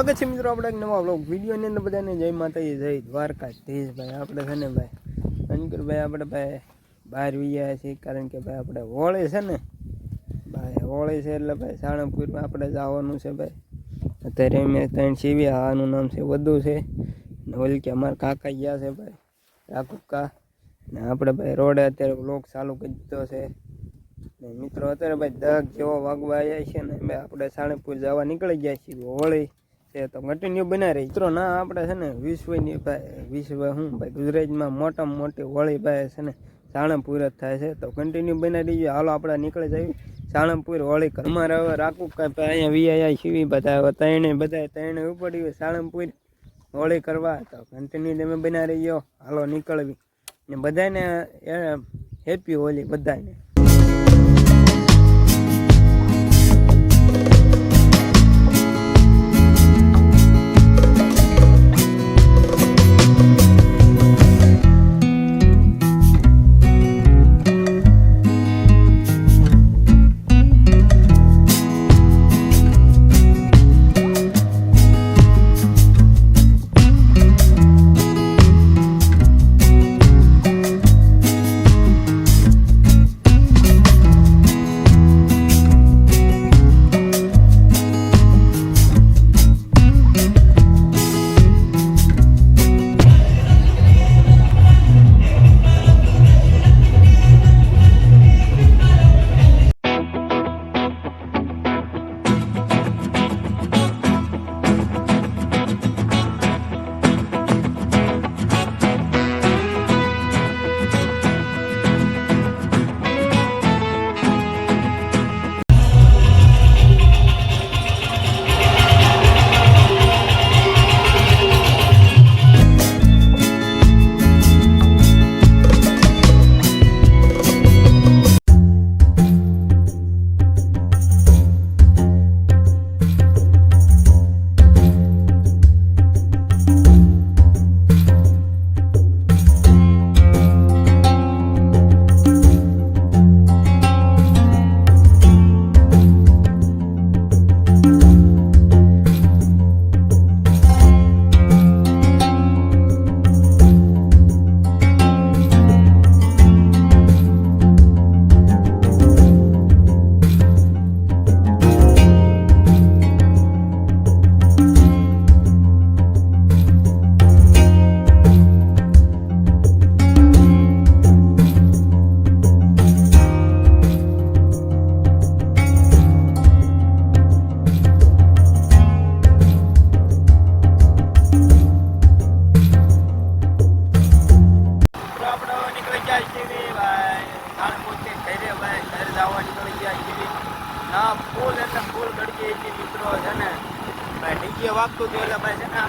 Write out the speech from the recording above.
સ્વાગત છે મિત્રો આપણે એક નવા વ્લોગ વિડીયોની અંદર બધાને જય માતાજી જય દ્વારકાધીશ ભાઈ આપણે છે ને ભાઈ અંકુરભાઈ આપણે ભાઈ બહાર વિયા છીએ કારણ કે ભાઈ આપણે હોળી છે ને ભાઈ હોળી છે એટલે ભાઈ સાળંગપુરમાં આપણે જવાનું છે ભાઈ અત્યારે મેં ત્રણ સીવ્યા આનું નામ છે વધુ છે ને ઓલી કે અમારા કાકા ગયા છે ભાઈ રાકુકા ને આપણે ભાઈ રોડે અત્યારે વ્લોગ ચાલુ કરી દીધો છે ને મિત્રો અત્યારે ભાઈ 10 જેવો વાગવા આવ્યા છે ને ભાઈ આપણે સાળંગપુર જવા નીકળી ગયા છીએ હોળી છે તો કન્ટિન્યુ બનાવી રહી મિત્રો ના આપણે છે ને વિશ્વની ભાઈ વિશ્વ હું ભાઈ ગુજરાતમાં મોટામાં મોટી હોળી ભાઈ છે ને સાળંગપુર જ થાય છે તો કન્ટિન્યુ બનાવી દઈએ હાલો આપણે નીકળી જઈએ સાળંગપુર હોળી અમારે હવે રાખું કાંઈ અહીંયા વીઆઈ સીવી બધા ત્રણે ઉપડી સાળંગપુર હોળી કરવા તો કન્ટિન્યુ તમે બનાવી રહ્યો હાલો નીકળવી ને બધાને હેપી હોળી બધાને ફૂલ ગડકી મિત્રો છે ને ભાઈ ડીજે વાગતું હતું એટલે ભાઈ છે ને